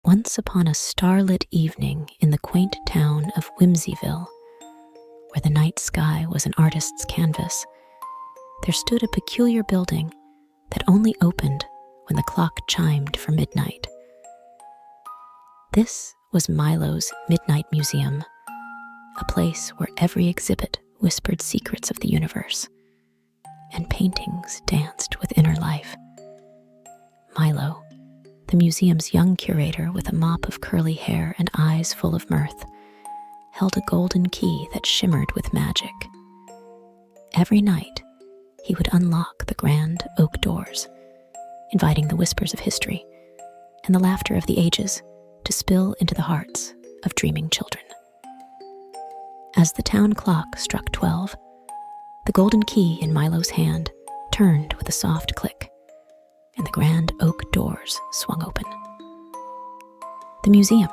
Once upon a starlit evening in the quaint town of Whimsyville, where the night sky was an artist's canvas, there stood a peculiar building that only opened when the clock chimed for midnight. This was Milo's Midnight Museum, a place where every exhibit whispered secrets of the universe, and paintings danced with inner life. Milo, the museum's young curator with a mop of curly hair and eyes full of mirth, held a golden key that shimmered with magic. Every night, he would unlock the grand oak doors, inviting the whispers of history and the laughter of the ages to spill into the hearts of dreaming children. As the town clock struck 12, the golden key in Milo's hand turned with a soft click, and the grand oak doors swung open. The museum,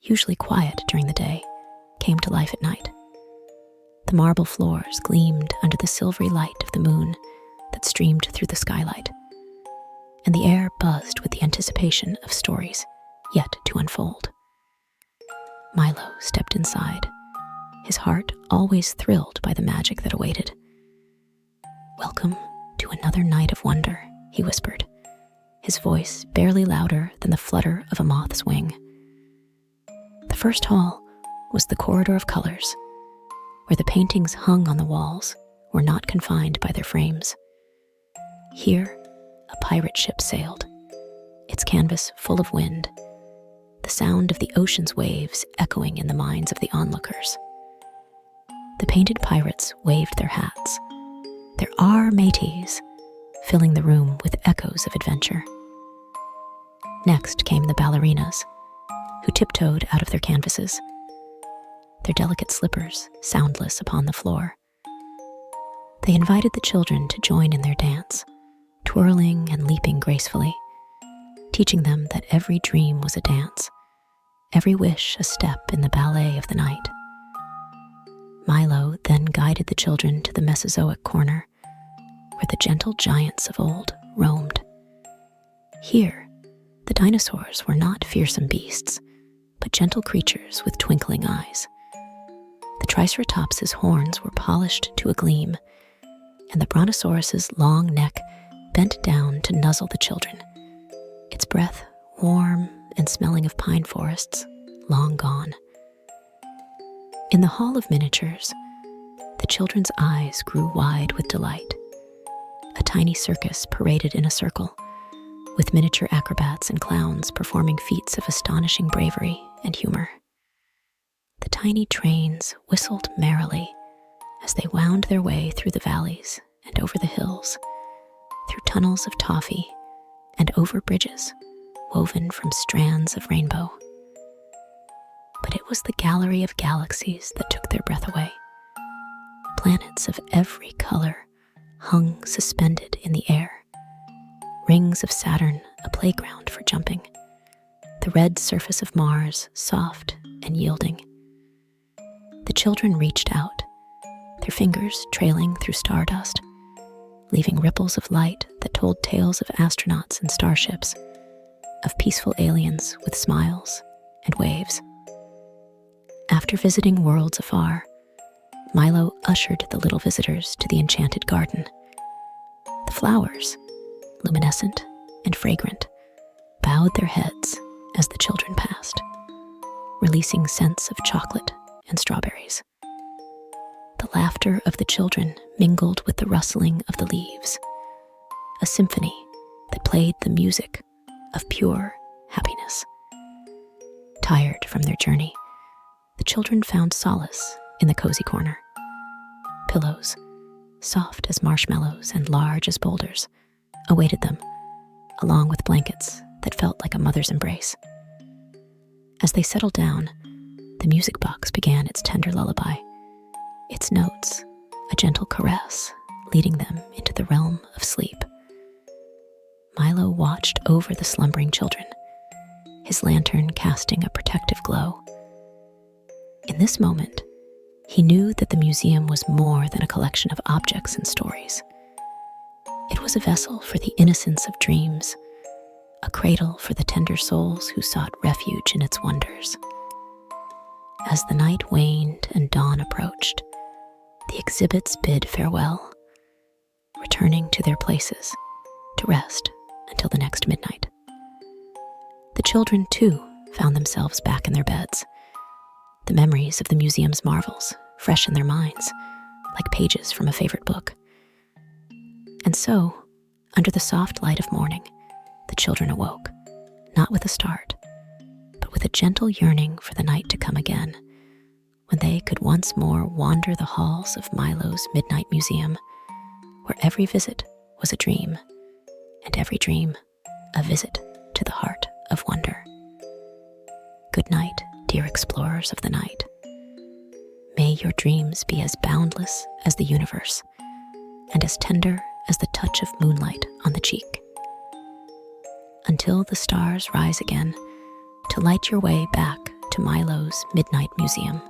usually quiet during the day, came to life at night. The marble floors gleamed under the silvery light of the moon that streamed through the skylight, and the air buzzed with the anticipation of stories yet to unfold. Milo stepped inside, his heart always thrilled by the magic that awaited. "Welcome to another night of wonder," he whispered, his voice barely louder than the flutter of a moth's wing. The first hall was the corridor of colors, where the paintings hung on the walls were not confined by their frames. Here, a pirate ship sailed, its canvas full of wind, the sound of the ocean's waves echoing in the minds of the onlookers. The painted pirates waved their hats, their "Our mateys," filling the room with echoes of adventure. Next came the ballerinas, who tiptoed out of their canvases, their delicate slippers soundless upon the floor. They invited the children to join in their dance, twirling and leaping gracefully, teaching them that every dream was a dance, every wish a step in the ballet of the night. Milo then guided the children to the Mesozoic corner, where the gentle giants of old roamed. Here, the dinosaurs were not fearsome beasts, but gentle creatures with twinkling eyes. The Triceratops's horns were polished to a gleam, and the Brontosaurus's long neck bent down to nuzzle the children, its breath warm and smelling of pine forests long gone. In the Hall of Miniatures, the children's eyes grew wide with delight. A tiny circus paraded in a circle, with miniature acrobats and clowns performing feats of astonishing bravery and humor. The tiny trains whistled merrily as they wound their way through the valleys and over the hills, through tunnels of toffee and over bridges woven from strands of rainbow. But it was the gallery of galaxies that took their breath away. Planets of every color hung suspended in the air. Rings of Saturn, a playground for jumping. The red surface of Mars, soft and yielding. The children reached out, their fingers trailing through stardust, leaving ripples of light that told tales of astronauts and starships, of peaceful aliens with smiles and waves. After visiting worlds afar, Milo ushered the little visitors to the enchanted garden. The flowers, luminescent and fragrant, bowed their heads as the children passed, releasing scents of chocolate and strawberries. The laughter of the children mingled with the rustling of the leaves, a symphony that played the music of pure happiness. Tired from their journey, the children found solace in the cozy corner. Pillows, soft as marshmallows and large as boulders, awaited them, along with blankets that felt like a mother's embrace. As they settled down, the music box began its tender lullaby, its notes a gentle caress leading them into the realm of sleep. Milo watched over the slumbering children, his lantern casting a protective glow. In this moment, he knew that the museum was more than a collection of objects and stories. It was a vessel for the innocence of dreams, a cradle for the tender souls who sought refuge in its wonders. As the night waned and dawn approached, the exhibits bid farewell, returning to their places to rest until the next midnight. The children, too, found themselves back in their beds, the memories of the museum's marvels fresh in their minds, like pages from a favorite book. And so, under the soft light of morning, the children awoke, not with a start, but with a gentle yearning for the night to come again, when they could once more wander the halls of Milo's Midnight Museum, where every visit was a dream, and every dream a visit to the heart of wonder. Good night, dear explorers of the night. May your dreams be as boundless as the universe, and as tender as the touch of moonlight on the cheek. Until the stars rise again to light your way back to Milo's Midnight Museum.